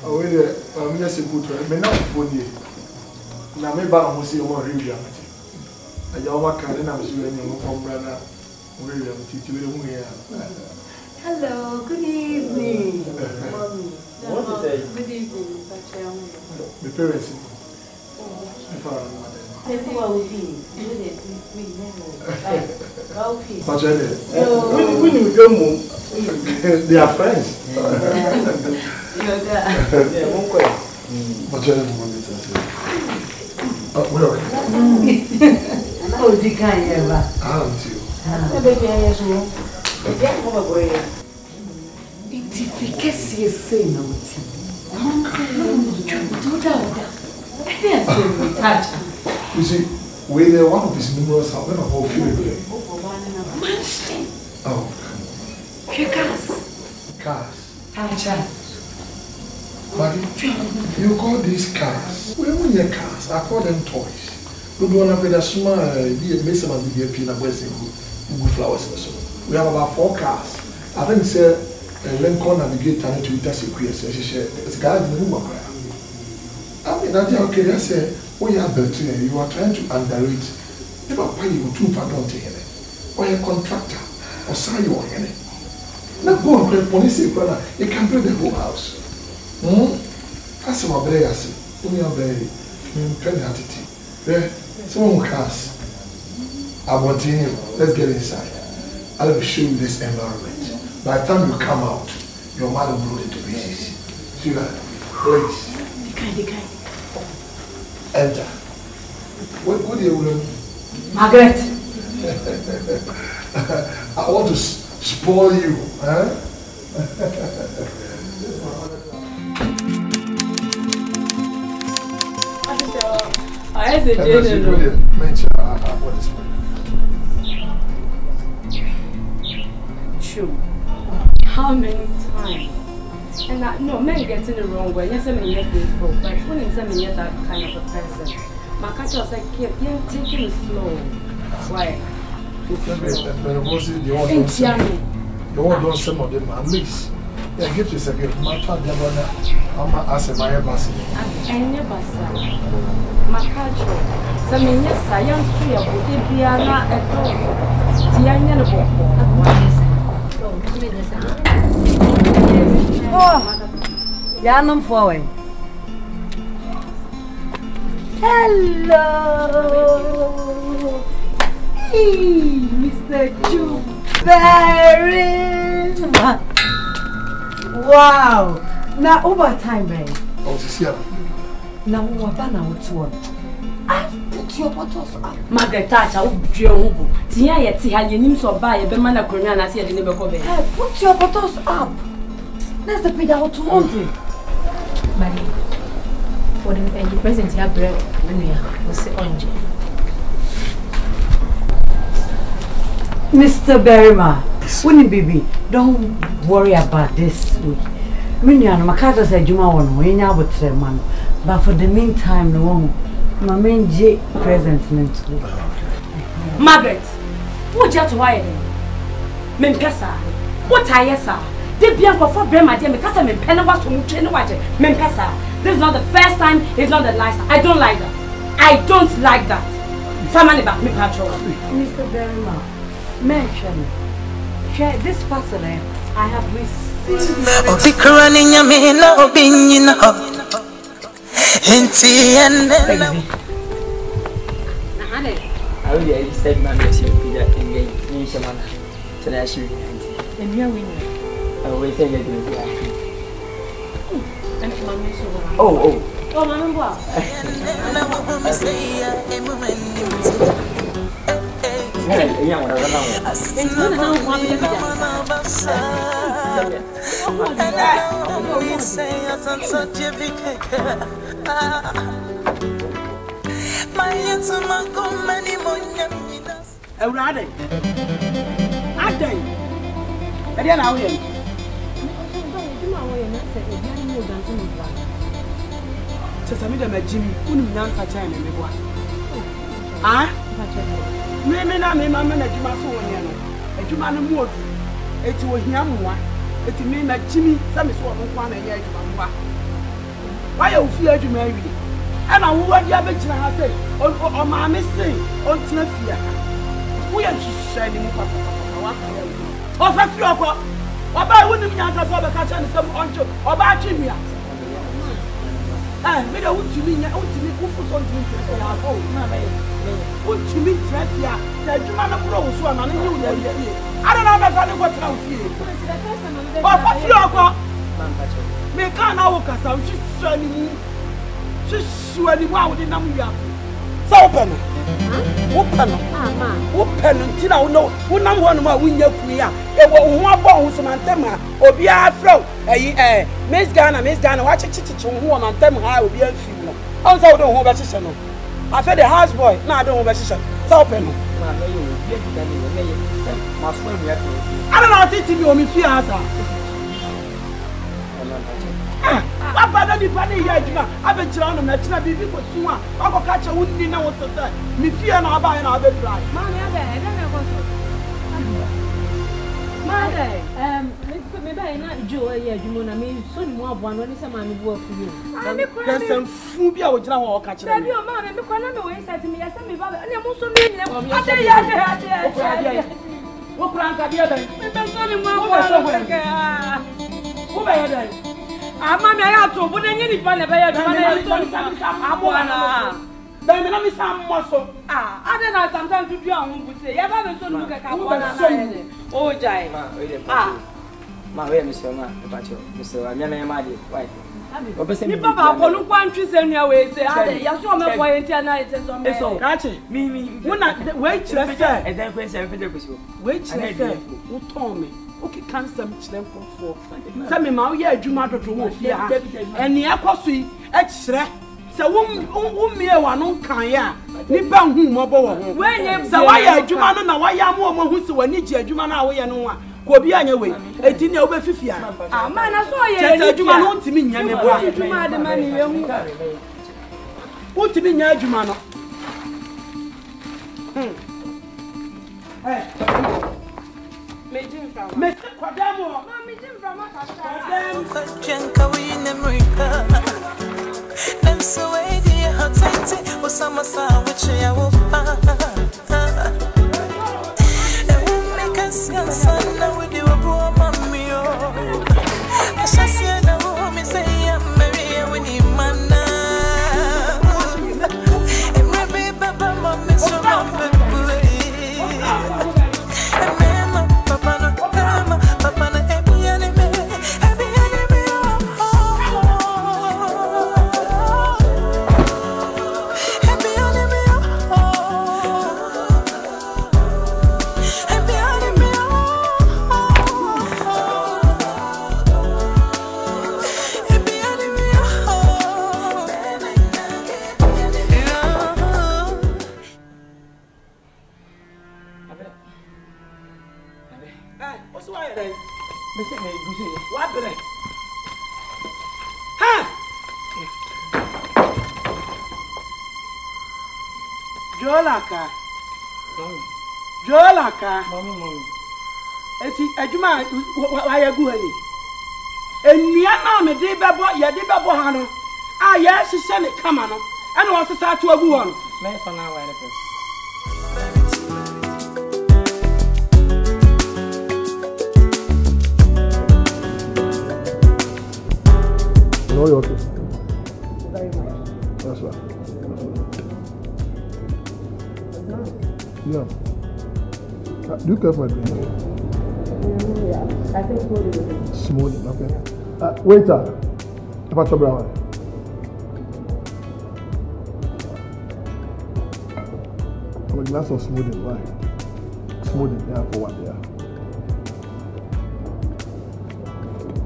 Oh, I'm just a good one. I'm not for you. Now, maybe I'm going to see you more reality. I don't care. I'm sure you're from brother. Hello, good evening. Mommy. What is it? Good evening, My parents. They are friends. You see, we're one of his numerous houses. Oh, cars. But you call these cars? We don't need cars. I call them toys. We don't have a small, flowers. We have about 4 cars. I think it's a Lincoln Navigator and TWI it's a guy in the room. I mean, okay, let's say, you are trying to underrate. If I pay you 2 pounds or a contractor, or sign you on it. Now go and play police, brother. You can build the whole house. That's my brother. Only a very penalty. There, some cars. I want to him. Let's get inside. I'll show you this environment. By the time you come out, your mother will blow into pieces. See that? Please. Enter. What do you want? Margaret. I want to spoil you, huh? I said, true. How many times? And no, men get in the wrong way. Yes, I mean, you're grateful, but when it's that kind of a person, my country was like, yeah, taking it slow. Why? You want to some of them at least. Yeah, gift is a gift. My child, I'm asking my embassy. And your bassa. My culture. So, yes, I am free of the piano at all. Tiana oh, Yanam forward. Hello, hey, Mr. Chu. Very much. Wow. Now overtime, babe. Oh, Cecilia. Now what about I put your bottles up. Margaret Thatcher, oh, Joe. Tia, yet, see how you need to buy a banana crown. I see a neighbor. Put your bottles up. That's the pig out to laundry. Marie, for the present, you have bread when we are orange. Mr. Berryman, Winnie baby, don't worry about this week. My cousin said you want one, but for the meantime, no one. My main J present too. Margaret, what you have to wire? Menkasa, what I yes, sir. They be for Brema, dear, because I'm in Penna from China. Menkasa, this is not the first time, it's not the last time. I don't like that. I don't like that. Family back me patrol. Mr. Berryman, mention. Share this parcel I have received. Oh, the running your man, no opinion. I already said, man, I should be that in Shamana. So I should be. And you're winning. I always say you're doing that. Oh, Mamma. Why you fear to marry? And I would have been say, oh, my missing, on Tinafia. We are shining of a few of what I wouldn't have for the catcher and some on to or by Jimmy. And we don't to me, who was on to me, Trafia, that you man of Rose one and you I don't know about what I'm feeling. But for few of what me can't walk us out, she's showing. She's surely wow with the number. So open. Open until I know who number one more win your queer. It was one bones on Antema or be a flow. Miss Ghana, watch it who on Antema. I will be a few. Also, don't hold position. I fed the houseboy, now I don't hold position. So open. I don't know how to teach you on me fear. What bad the body here? I've been trying to match my baby for 2 months. I will catch a wound in our society. Me fear now by an other dry. Mommy, I don't know. Maybe I not Joe. Yeah, you know, I mean, so more one when someone work for you. There's some food I will try to catch. Tell your mom, and because I'm away, said to me, I sent me, and I'm also doing them. What prank are the other? Who are you? Mamma, I have to put any fun about then let me some muscle. I don't know, sometimes you would say, I haven't so look at one. Oh, Jai, my way, Mr. Pacho, Mr. Amadi, why? Papa, look one trees in your way, say, I saw my boy in tonight. So, catch it. Me, when I wait, let's say, and then wait, who told me. Okay, can some children for some amount here, do matter to move here, and the aquasui, extra. So, whom me one on Kaya, Nippon whom mobile. When so why are you man and why am woman who's when you judge you man away and one? Go be on your way, 18 over 50. Ah, man, I saw you, you man, to me, you man, the money, what to be near you man. Mr. Quadamo, Mammy from America. And so, dear, how tight was some which I will make us young son. Now with you, mammy. I shall see the woman say, I'm Maria when you manna. And maybe Papa, Mammy, so Jolaka, mommy. Ejuma, why are you going? And Yana, me did babo, ya did babo hano. Ah, yes, she sent it, come on. And also start to a woman. May for now, No, you're okay. Very much. That's right. Yeah. Do you care for a drink? Yeah, I think smoothie. Smoothie, okay. Waiter, about your brown. A glass of smoothie, right? Smoothie, yeah, for what, yeah.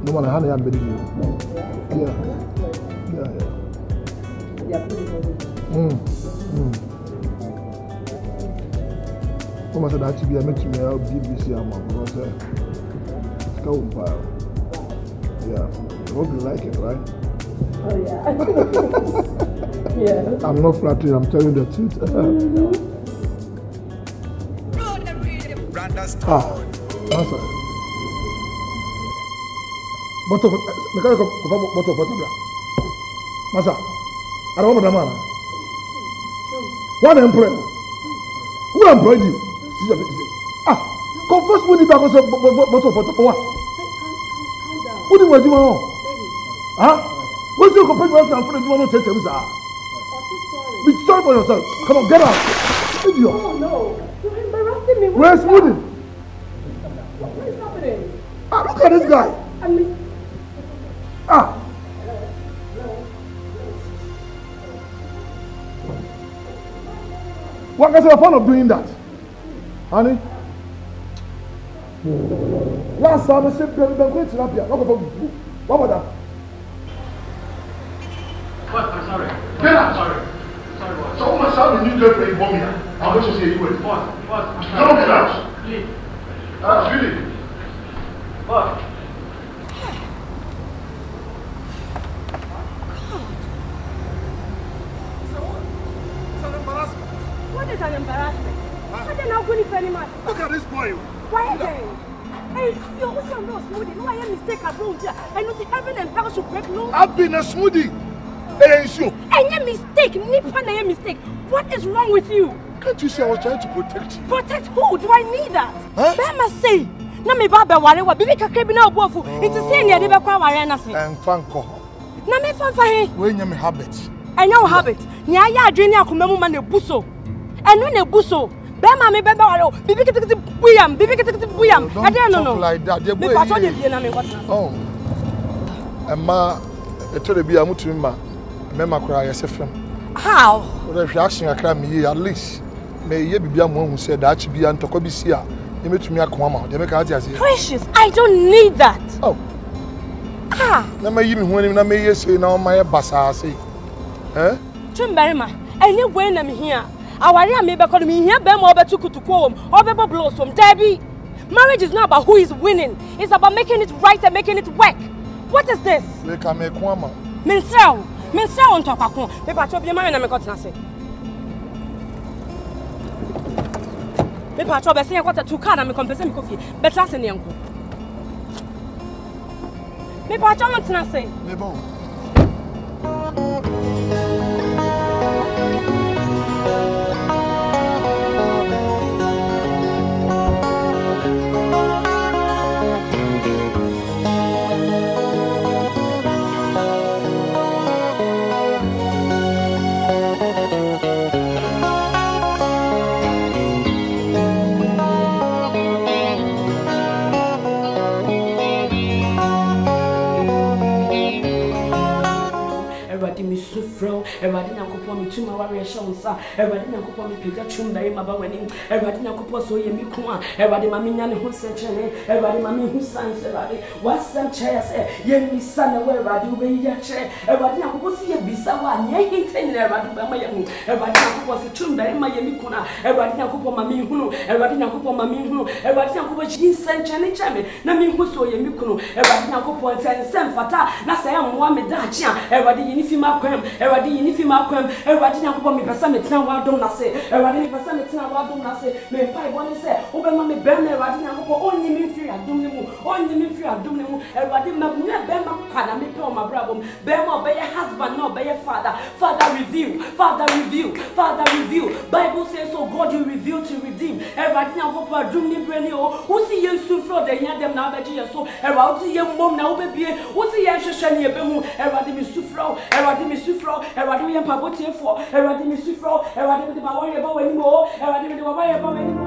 No matter how they have been. Yeah. Como I said, that to be a mention of BBC, because it's going file. Yeah, I hope you like it, right? Oh, yeah. Yeah. I'm not flattering, I'm telling the truth. Answer. Bottle of water. Masa, I don't want the man. What employer? Who employed you? Confess money back on what? Who did what you want? Huh? What's your complaint? I'm putting you on to tell me, sir. Be sorry for yourself. Come on, get out. Idiot. Oh no. You're embarrassing me. Where's Moody? What is happening? Look at this guy. What kind of fun of doing that? Honey? Last time I said, I'm going to Lapia. What about that? What? I'm sorry. Get out. Sorry. Sorry, what? So much how the new girlfriend bomb here. I'm going to say you wait. What? Don't get out. Please. Really? What? What is an embarrassment? What are now going to any man? Look at this boy. Why again? Hey, you're also a smoothie. No, I am mistake at home. I know the heaven and hell should break no. I've been a smoothie. Hey, you. Any mistake, Nippon, mistake. What is wrong with you? Can't you see I was trying to protect you? Protect who? Do I need that? Huh? I must say. Na me baba ware wa bibi kakra bi na obuafu. Nti say ne de be kwa ware na se. Fanko. Na me fanfa he. We nya me habit. Enya habit. Ni aya adwene akoma mu ma na buso. Eno na buso. Be ma me baba ware o. Bibi kitikiti buyam, bibi kitikiti buyam. I don't know. Like that. Me pato de bie na me kwatna. Oh. Emma etore bia mutumi ma. Me makura yesefem. How? What if you ask me akra me at least me ye bibia mo hu say da achi bia ntoko bi si a. Precious, I don't need that. Oh. Na me yimi hu ni na me yesi na o maye basa say. Eh? Chumberima, anyway na me here. Awari am be call me here be mo obetu kutuku om. Obebo blows from Debbie. Marriage is not about who is winning. It's about making it right and making it work. What is this? We can make one man. Minsel on top akon. Me pa cho bi marry na me kotena say. Me patro be say kwata 2 car na me compensate me coffee better say ne enko me patro mo tena say me bon Everybody na kupo mi tuma warrior shonsa. Everybody na kupo mi pega chumba ma ba wani. Everybody na kupo so ye mi kwa. Everybody ma mi nyane hu se chene. Everybody ma mi hu san se everybody. Wasam chair se ye mi sana we everybody we ya che. Everybody na kupo si ye bisa wa nye hinten everybody ba ma ye hu. Everybody na kupo se chumba ma ye mi kuna. Everybody na kupo ma mi hunu. Everybody na kupo ma mi hunu. Everybody na kupo jin san chene cheme. Na mi hu so ye mi kunu. Everybody na kupo sen fata na se ya mwa me da chia. Everybody yini fi ma kwem. Everybody yini fi ma kwem. Everybody na kupo mi pesa me tena wa dom na se. Everybody mi pesa me tena wa dom na se. Me pa iboni se obe ma me bem na everybody na kupo onyi mi fi adom ni mu. Onyi mi fi adom ni mu. Everybody ma me bem ma kana me pe o ma brabom. Bem obe ye husband no obe ye father. Father review. Father review. Father review. Bible says so God you reveal to redeem. Everybody na kupo adom ni breni o. Who see you so flow de yan dem na abeji ye so. Everybody ye mom na obe bie. Who see ye hwehwe ne ye be hu. Everybody mi su flow. Everybody mi su flow. Everybody ye pabo tie fo. Everybody mi su flow. Everybody mi ba wo ye ba wani mo. Everybody mi ba ye ba wani mo.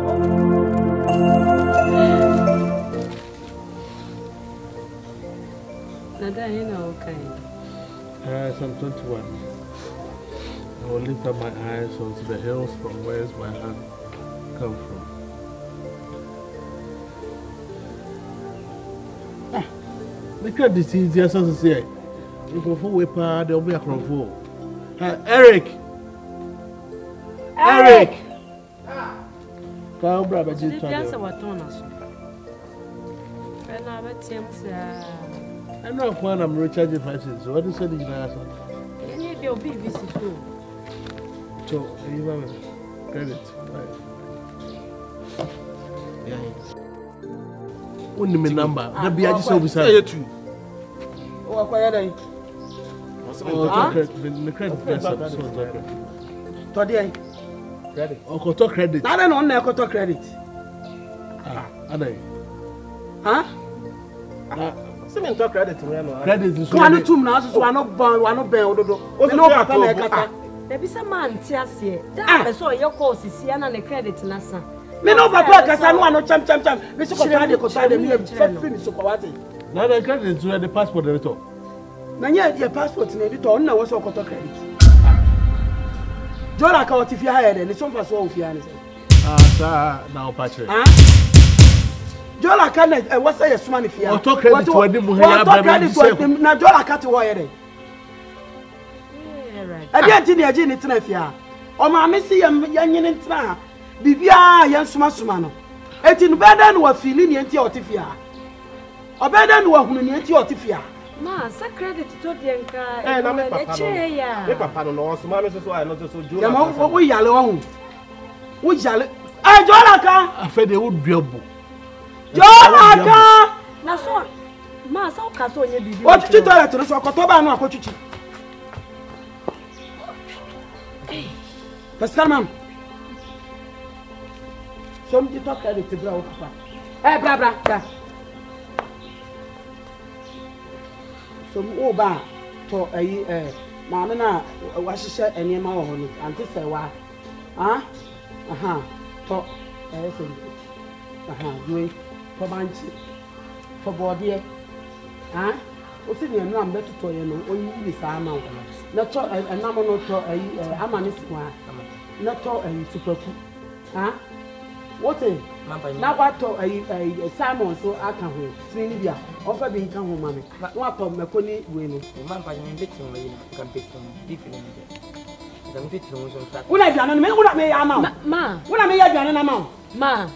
Nada, you know, okay. Psalm 21. I will lift up my eyes unto the hills from whence my hand come from. Look at this easier to say. If you fall away, there will be a crowd. Eric! Eric! Come, brother, just try to. I know when I'm recharging 5 cents. What is it in the answer? You need your BBC too. So, you have credit. Yeah. Only my number. The be just over. Oh, The credit gets up. Today. Credit. Okoto credit. I don't know na okoto credit. Adai. Huh? Semen to credit we no. Credit is so anu tum na so anu ben ododo. We no papa na ekata. There be some man tiasie. Da be so your course sia na ne credit na sa. Me no papa kasa no anu cham. Me so ko try de me free me so ko wate. Na the credit is the passport editor. Na nya your passport na editor on na wo so okoto credit. Jola ka oti fi hire de ni so fa so wo fi ani say. Sir, now patch. Jola ka na what say yes man fi. Auto credit we dey mu ya ba ba. Na Jola ka te wo here de. Ade anti ne agi ni tena fi a. O ma me si ya nyine tena. Bibia ya nsuma no. Eti no beda no wa fili ni anti oti fi a. Obeda no wa hunu ni anti oti fi a. Ma, sa credit to the nka. Na me papa no. Me papa no so ma me so I no so Jola. Ya mo wo yale wo hu. Wo yale. Jola ka. Afede wo duabo. Jola ka. Na so ma sa o ka so onye bibi. O chichi toilet no so akoto ba no akochichi. Pascal mam. Som di to credit bra o papa. Bra. So o ba to ma me na wa hihye enema wo ho ni anti se wa to so doing for banchi for body o si ni enu am betu to ye no oyi ni sa ama na to enam no to amani sikwa na to superku what na wa to Simon so aka ho tin bia o fa bi nka ho mame wa to mekoni we no Mamba ni betu we na kan betu different da me betu so fa una bia no me una me ya ma ma una me ya bia no na ma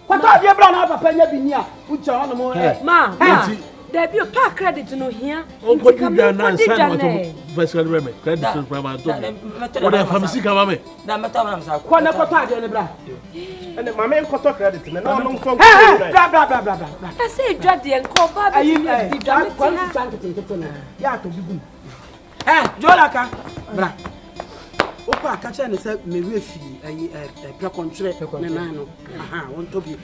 kwata bia bra na papa nya bi ni a ucha ho no mo ma there be a pack credit no here Uncle Diana and San Vessel Remy. Credit to Pramato. What a pharmacy come me. Da meta na sa kwa na kwata de ne bra ene mama en koto credit ne no no fon bra I say dread the enko ba be be da kwa si sanke tete na ya to bigu Jola ka bra Opa akacha ne se mewe fi pra control ne nan no won to bi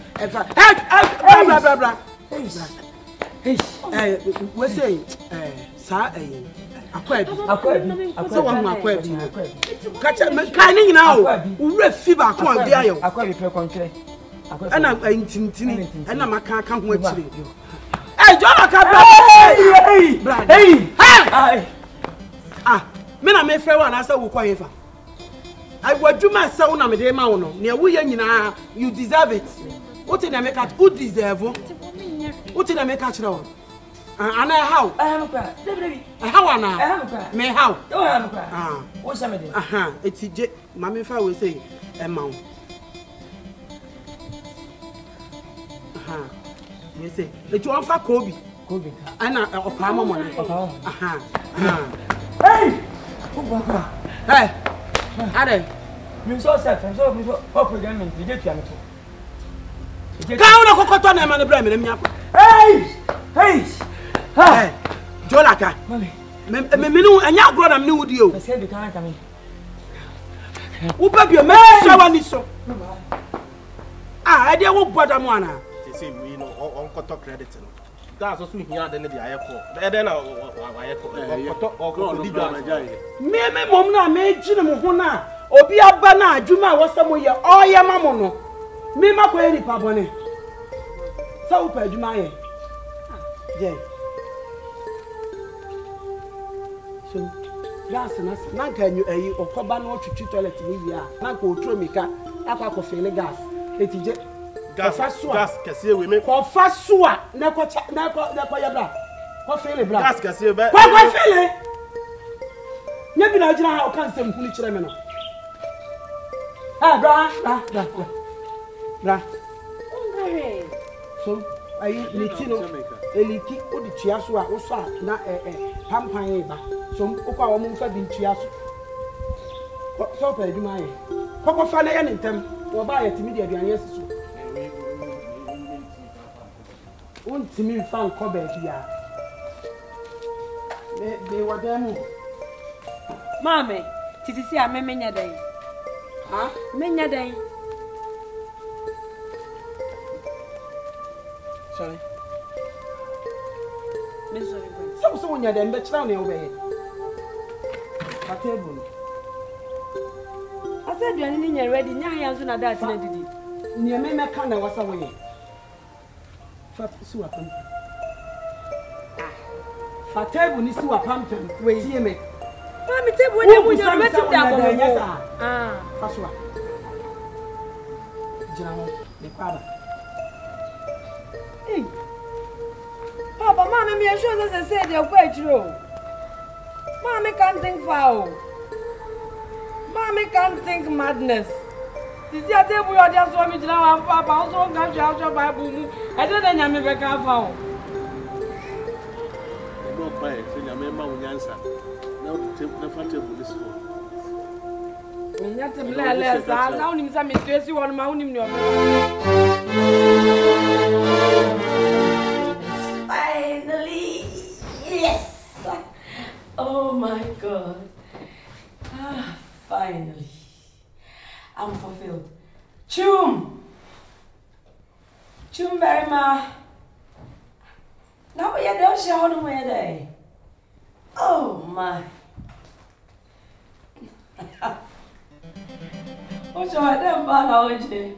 bra we say sa akwabi so wa akwabi kacha kan ni nyina o ure fi ba kon bi ayo akwabi pra control ana ntintini ana maka ka ho akire Jola ka bra me na me frɛ wa na sa wo kwa yefa I waduma sa una me dey ma wo no ne wo ye nyina you deserve it what in make at who deserve what in make at no ana how how ana me how wo sha me dey etije ma me fa we say ma wo me say eti won fa kobi ana opa mama ne hey Ade mi so self so mi so program mi je tua me to ka una kokoto na ma ne bra me na hey Jola ka me no anya agro na me ne wudi o se be kan ka me wo ba bi me so wani so e dey wo boda mo ana say we no on koto credit no that's also here then the ayeko then na ayeko koto di do me mom na me gine mo ho na obi aba na adwuma wo samo ye oye mamo no me makoye ni pa bone sa wo pa adwuma ye je so gas na ka nyu ayi okoba na otwitwi toilet ni wi a na ka otro mika akwa ko fele gas etije gas kase we me ko fasua na ko ya bra ko fele bra gas kase be ko fele nya bi na agina ha o kan sem huni kire me no bra so ayi litino eliki odi tua so a wo so na pampan ba so okwa wo mu fa bi tua so pa eduma ye ko fa na ye ntem wo ba ye timi de aduane asiso on timi fa nko ba ji ya me wadam Mame, titi si ame menya den. Ha? Menya den. Sorry. Me sorry boy. So wonya den be kira na obeye. Patable. Asa aduane ni nya ready nya ya nso na dat na didi. Ni me meka na wasa woye. Fa su apam. Fa table ni su apam pam. We tie me. Mami table we mu nya wetin da go. Ah, fa su a. Jira ho, ne kwaba. Hey. Papa, mami me sure say dey go ajiro. Mami can't think foul. Mommy can't think madness. This is a table you just want me to know. Papa also got you out your Bible. I don't know you make a foul. No quiet. Say your member will answer. Now the table is full. Minha table less. Now you say me stress you on my own. Finally, yes. Oh my God. Ah. Finally, I'm fulfilled. Chum! Chum Berima! Now we are there, show where they. Oh my! What's your damn biology?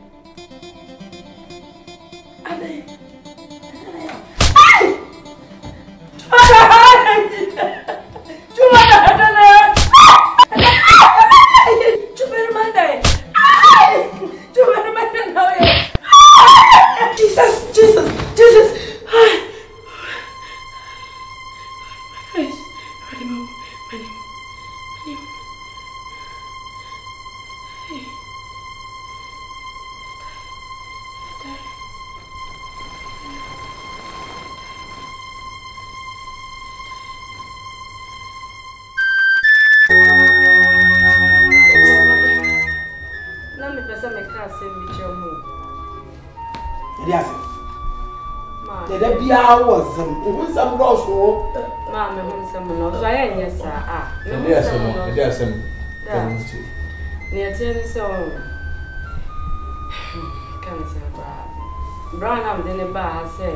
Brown am de ne ba say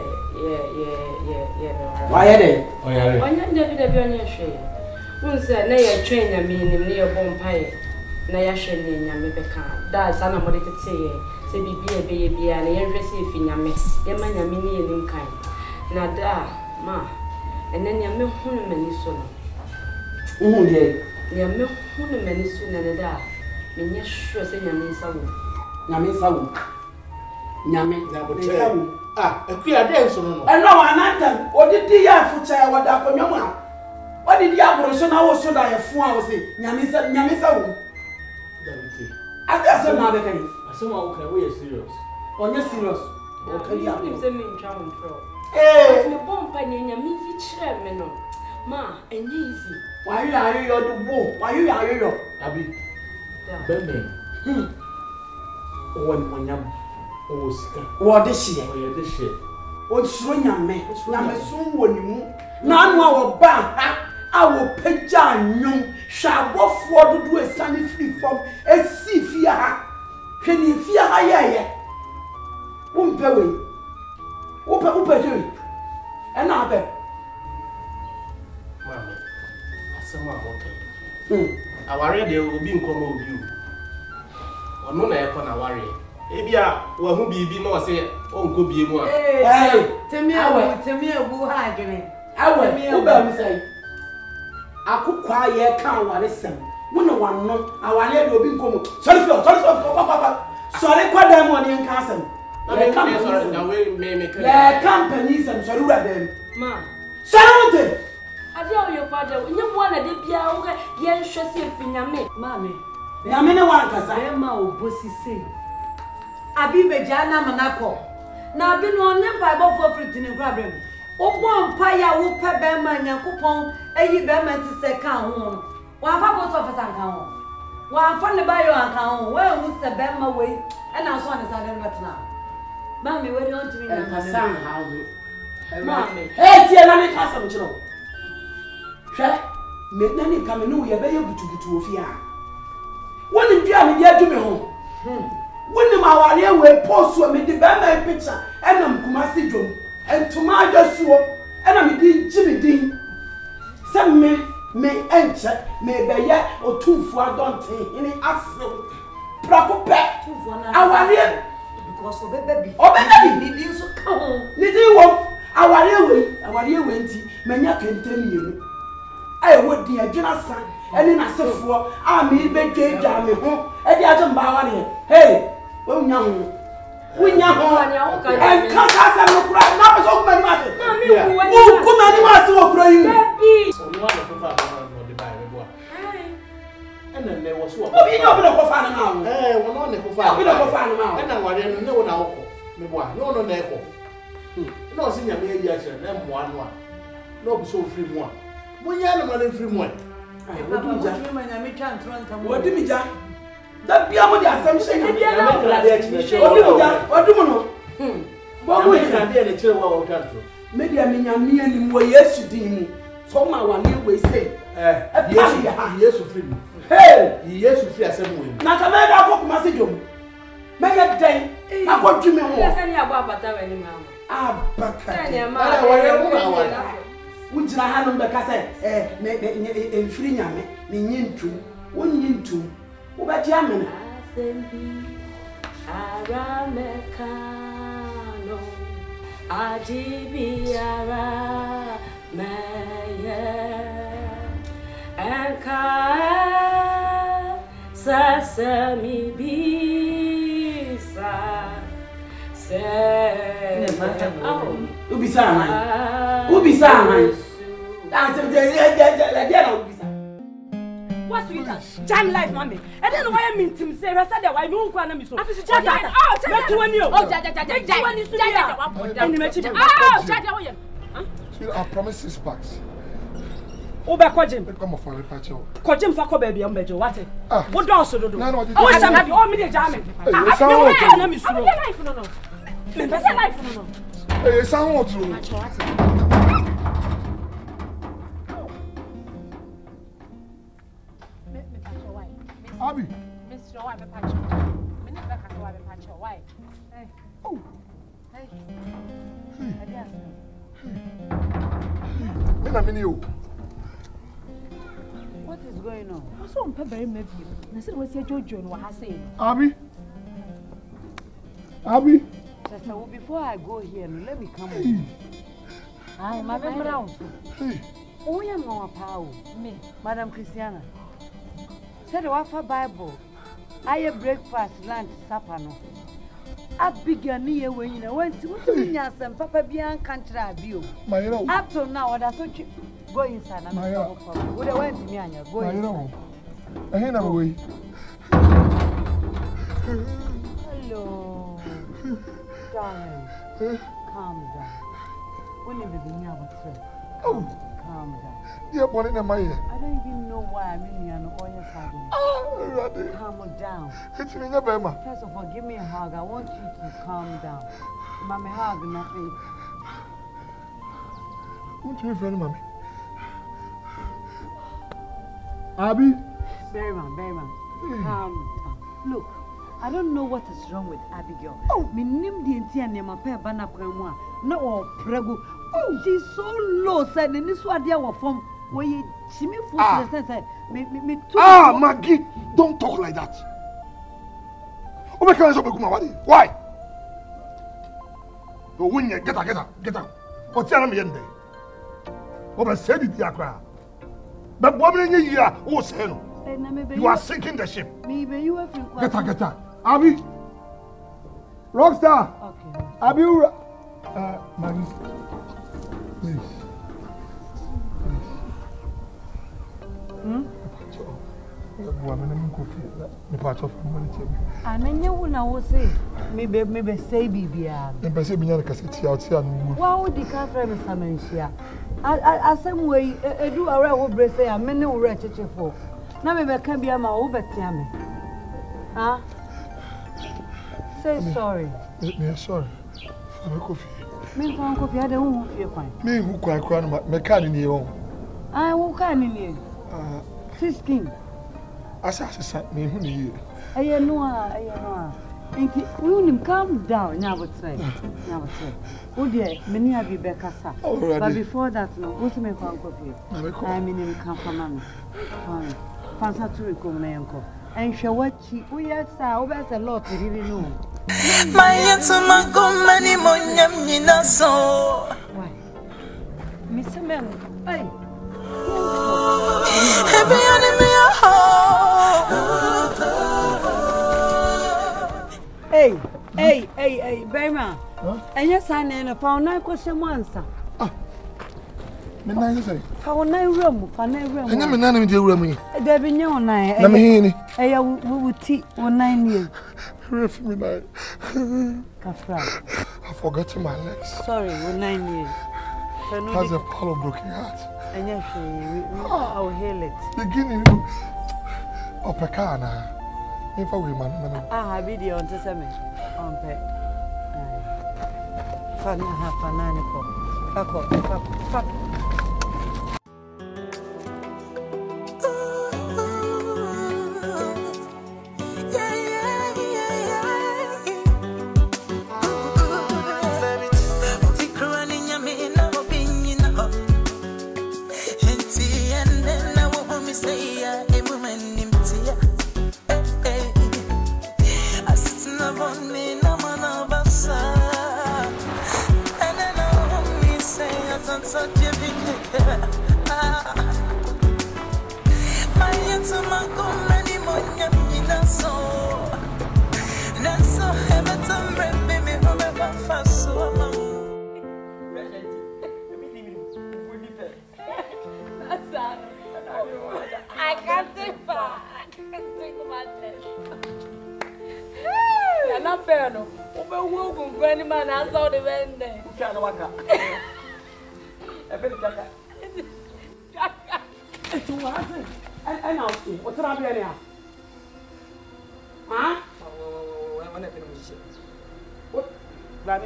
why dey onya David onya hwe won say na ye twen nya mi nim ne ye bom pae na ya hwe ne nya me beka da sa na mo de tete ye se bibia be ye bia na ye hwe se fi nya me ye ma nya mi ne ye nim kan na da ma ene nya me hunu mani so no ye nya me hunu mani so na ne da me nya hwe se nya me sa wo Nyame akuya den so no eno wanatan odidi ya fucha wada konwam a odidi aburo so na wo so da ye fu a wo se nyame sa wo David aka so na be kan asema wo kan we serious onye serious o kan ya ni se me ntwa won tro me bompa ni nyame yi kire me no ma enye easy wa yu yo do bo wa yu yo abi bemme won monyam o sika wo de hye o ye de hye o suro nyame sun woni mu na anu a wo ba ha a wo pagya anwom hwabofo dodo esane free form esi fie ha hwani fie ha ye wo mpe we wo pe je ena abe mama asema hotel aware de obi nkomo obi o ono na ekọ na ware ebia wa hu bibi na o se onko bie mu a temi abu ha adwene awe wo ba mi sai akukwa ye kan ware sem wo na wanno awale de obi nkomo sorry papa sorry kwa dem oni nka sem na sorry na we me ya company sem sorry ura dem ma sorry ade o yo kwade onye mu na de bia wo ye nhwe se efinyame mame nyame ne wan kasa e ma obosise abi beja na manako na abi no ne bible for free tin nkura brem ogbo mpa ya wo pe be ma nyankopon eyi be ma ti se kan ho no wa fa post office an kan ho wa fa ne ba yo an kan ho we hu se be ma we e na so ne sa de betna mame we don't mean na kasa ha ho mame tie na ne kasa mo chiro hwe me nani kame no ye be ye butubutu ofia woni dua me dia dwume ho woni ma ware we post so me de be my picture enam kumasi dwom entoma adasuo ena me di jimi din se me enche me be ye otumfu adonten ini aso prako pe aware because obebebi ni di so ka ho ni di wo aware we nti manya kentem yenu ai wodi adwena san eni na sefo a me be dwa me ho e di aje mba aware hey wonya ho en kasa sa no kura na be so kuma ni ma se kuma ni ma se wo kura yi and then there was what? Oh, you know, no fun now. Eh, we're not the fun. We don't find now. And I want to know now. No, never. No, senior, maybe I said, them one. No, so free one. When you are not free one. What do me, Jack? That be about the assumption. What do you know? What will you have the children country? Maybe I mean, I'm near him where yesterday. So my one you say, yes, free. Hey, yes, free as some way. Now, come out of Macedonia. May I day? I want you to know. Which I had on the cassette, in free yammy, in two, 1 yin 2. What about Yaman? Aramecano, Adibiara, Maya, and Ka Sasami Bisa. What's with that? Jam life, mommy. I don't know why I mean to say, I said that why no one can be so. Oh, I promise 6 packs. Oh, back Kojim. Come for repatriation. Kojim for baby on Bejo. What? What does so do? No, no, oh, I have all me jamming. I Abi. Mr. Why the patch? Why? Oh. Hey. What is going on? I saw him very maybe. I said, what's your Jojo and what I say? Abi. So before I go here, let me come home. I am MCBROWN. Oh, yeah, Mama Pao. Me, Madam Christiana. Said the Wafa Bible. I have breakfast, lunch, supper. No. I began near when you went to some Papa Bian country view. Up till now, that's what you go inside. I'm going to went to me and you're going. I hear no way. Hello, darling. Calm down. When you be near what's calm down. Yeah, but in my ear. I don't even know why I'm in here and all your side. Calm down. It's in your bema. First of all, give me a hug. I want you to calm down. Mommy, hug, nothing. What's your friend, Mommy? Abi? Berryman. Calm down. Look, I don't know what is wrong with Abigail. Me nim the entire name of her banner kremwa. No prego. She's so low, said, and this one dear from where you see me for the sense. Maggie, don't talk like that. Oh, my God, why? The win, get her. What's your name? Oh, I said it, Yakra. But woman in here, oh, say no. You are sinking the ship. Maybe you have Get her. Abi. Rockstar. Okay. Abi. Maggie. Please. And you will say, maybe say, Bibia. And by saying, I can sit out here. Why would the car frame summon here? I some way, do a real brace, a many wretched for. Now, maybe can be a more Tiame. Huh? Say sorry. Me sorry. For coffee. Me for coffee, I don't feel fine. Me who quite cry, my can in your own. I won't can in you. 16. Asa me hu ni. Aye no a. Inti unim calm down nyabotre. Wo de meni abi be kasa. But before that no, what me kwa nkofi. I mean him come from am. Fansa to rekom na yanko. Enhwe wachi, wo yesa, wo be say lot really no. My yetuma go many monyam nyina so. Why? Miss Men. Hey. Happy enemy Hey, Berma. And yes, I never found no question answer. Me na say. For no room. And me na me dey room. There be no nine. Na me hini. Hey, we will tea 9 years. Ref me na. Kafra. I've forgotten my legs. Sorry, 9 years. Has a pile of broken heart. And yes, I will heal it. Beginning. Opekana. If I will man. Ah, video on to send me. On pay. Fananico. Fuck. I can't take back. I can't take about this. You're not fair, no. Over granny man, I saw the vendor. Can't walk up. I bet it's what? And I'll see. What's up here? Huh? What? Black.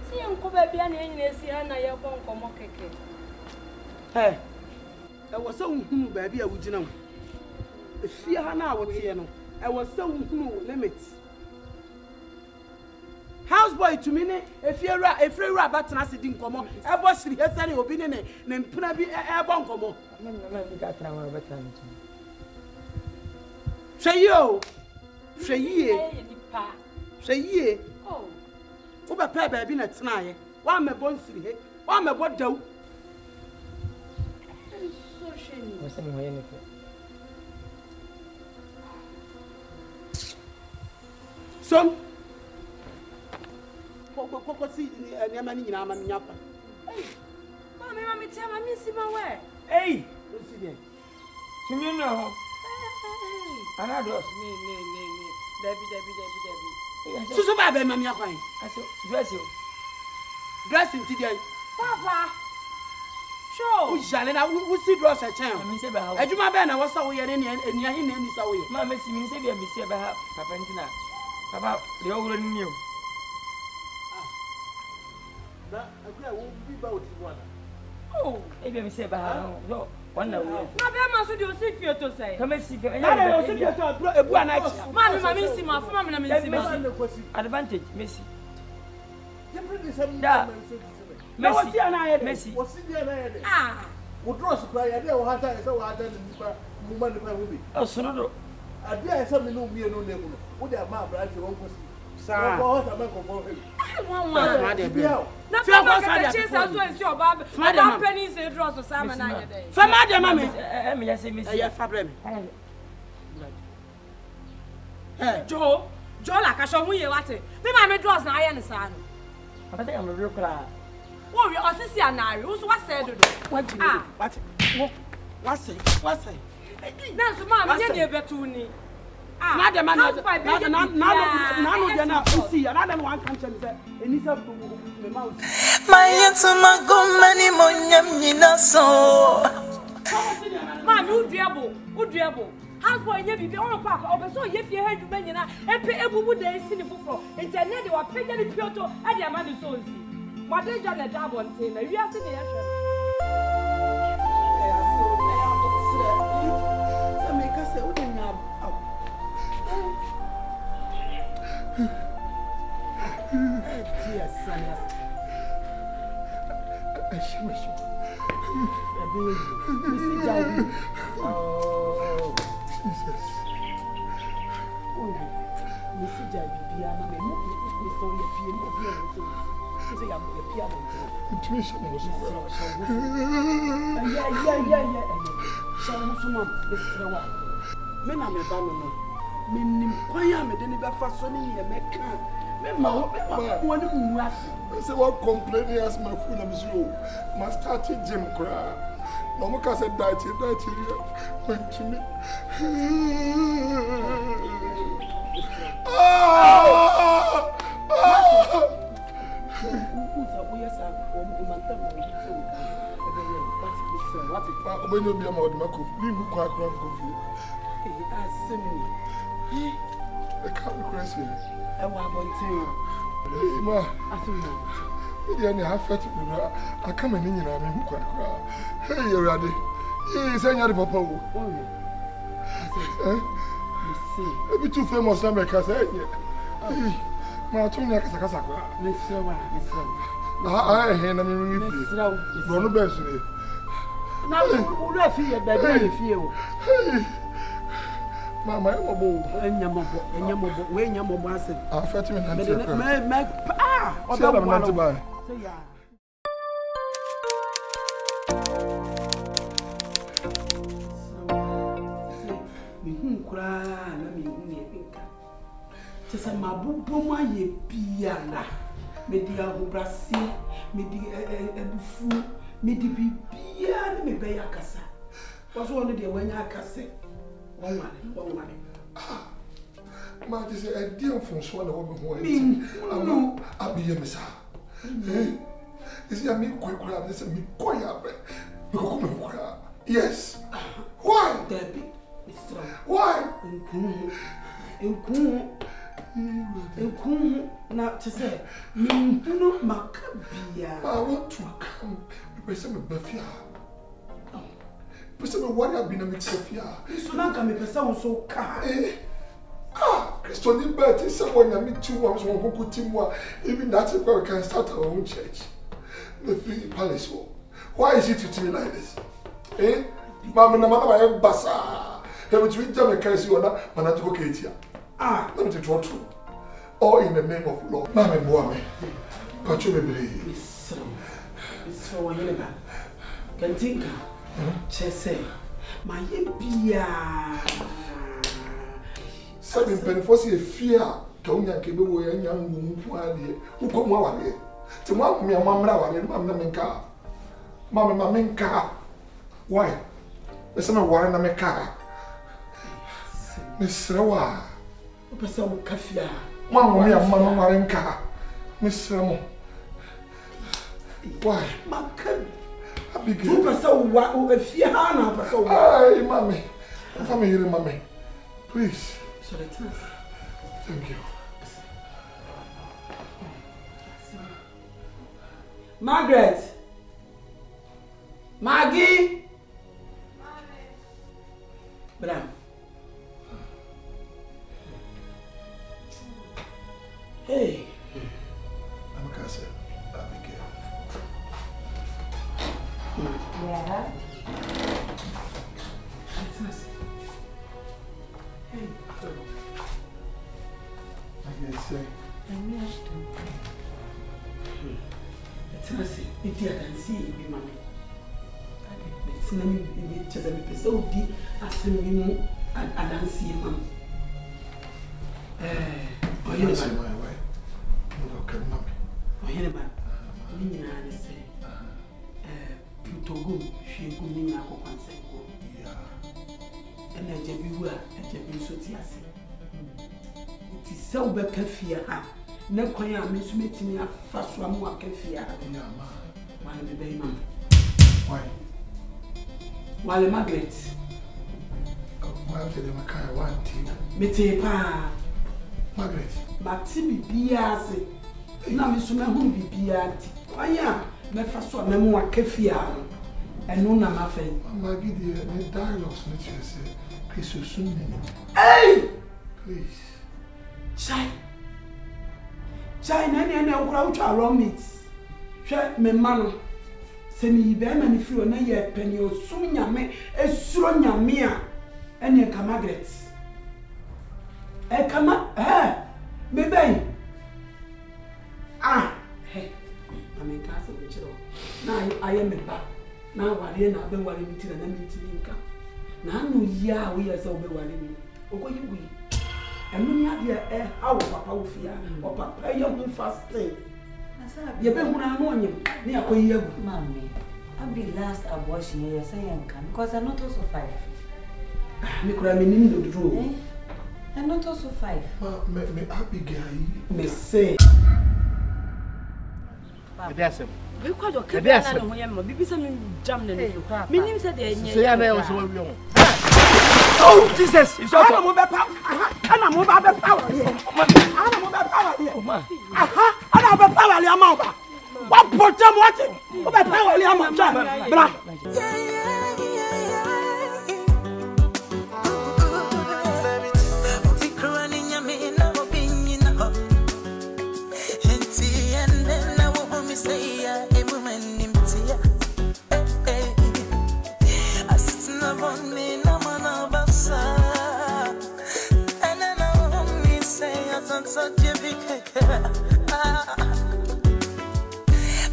See, Uncle Baby, and see her now. You're going to come okay. Hey, I was so baby, I would you know. If you are now, what's here? I was so limits. Houseboy to me, if you're a free rabbit and I didn't come on, I was here standing opinion and put a bit air bomb come on. Say you, say ye. Oh, over pair baby at tonight. Why my bones here? Why my what do? So shame. Some. What see any man in our man yapa? Mammy, tell me, see my way. Hey, what's it? You know, another me. Debbie. So, Babby, Mammy, I said, dress you. Dressing today. Papa. Sure. We shall and I will see dress a champ. I do my band. I was so weird and you're in any way. Mamma, see me, say, we see about Papa. Papa, the old new. Oh, maybe I say about one now. No, I must do a secret to say. Come and see. I don't know. A one night. Mammy, see my family. Advantage, Missy. Messi and I had Messi. What's in there? Ah, would draw supply. I don't have time. So I don't know. Oh, so I dare something no me no name. Would have my brother won't see. Sir, I want to chase as well as your Bob. Madame Penny said, draw so salmon. For Madame, I say, Miss Fabrem. Joe, like I show you what it. Then I may draw an iron son. I think I'm a real crowd. Oh, you also see an eye. What said? What's it? That's Mamma, you're better. Madam, now see another one can say, my yetuma go many monyam nyina so. Man, who dribble? Houseboy, you be on park, or so if you heard you menina, and pay a wood day in the football. Internet, you are paying the Kyoto, and your money so. My day, John, a job on Taylor. You are sitting there. Oh, Jesus. Oh, Missy Jabby, I'm a Intuition was I say what complaining as my food and you must start gym cry. No more can say that went to me. When you be a mother, you quite coffee. I can't request you. I want to. I come in and I mean, hey, you're ready. He's saying you're the papa. Maybe too famous, I'm a cousin. My two neck is a casacra. I ain't a minute. Run the best. Now, who left here, baby? Mamma, and your mobile, when your mobile, I'll fetch him and to buy. Just a mabuma ye piana, media Brasil, media Ebufu, media piana, me bay a cassa. Was one of the when I cassette. One money. Ma is a dear from Swan woman who I'll be a missa. Is there me quick crab? This is me quiet. Yes. Why, Debbie? Why? Not to say, no, Macabia. I want to come with some Buffia. Person what have been a mix of ya. So now can make a sound so kind. Christian Bert is someone I meet 2 months one who could even that's where we can start our own church. The 3 palace. Why is it to me like this? Mamma, no matter my bassa. Have you read them a case you are not managing here? Let me draw true. All in the name of law. Mamma, woman. But you may believe. It's so can think. Chese, my impia. Seven penfosi a fear. Tonya can be wearing young woman. Who come away? To me, a mamma, Mamma Minka. Mamma Minka. Why? There's some warren a meca. Miss Rawa. Person Kaffia. Mamma, Mamma Marinka. Miss Ramo. Why? My cousin. You person who fear Hannah, person. Hey, mommy. Come here, mommy. Please. So let us. Thank you. Margaret. Maggie. Bram. Hey. I'm a cousin. Yeah. Hey. I guess say. It's idiot and see you, mammy. It's name just a bit so deep as you and I don't see him. Oh, you say my way. Look at mommy. Oh, you know, I say. Togo, she go me na ko kwanse go. Yeah. And I jebi wa, I jebi so ti ase. It is so be kafia ha. Na kwan a me so metimi afa so am wa kafia. Yeah, ma. Why me be man? Why? Why Margaret? Why am I kai want to? Me te pa. Margaret. Mati bibia ase. Na me so me hu bibia ti. Kwan a me fa so am wa kafia. And no, I'm afraid. Maggie, the dialogues which you say, Chris, you soon. Hey! Please. Chai, and I crowd around me. Shut me, man. Se mi be ma ni firi na ye peni osum nyame esuro nyame a ene ka Margaret e kama me ben hey amen ka se me chiro na aye me ba na wale na be wale mi tira na mi tiri nka na anu ya wo ye se wo be wale mi okoyi wi enu ni ade awo papa wo fia o papa ye hu fasting ye be hu na no onyem ni akoyi agu mami abi last abortion ye say nka because I not also 5 me kura me ni do duro I not also 5 me Abigail me say Desem. We quite okay. That's no yam. Bibi say me jam na no. Me nim say dey enye. Say ya na so wi on. Oh Jesus, it's all mo be power. Ana mo ba be power here. Ana mo be power here. Ana be power here ma ba. What problem what? Mo be power here ma jam. Bra.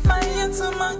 My answer, my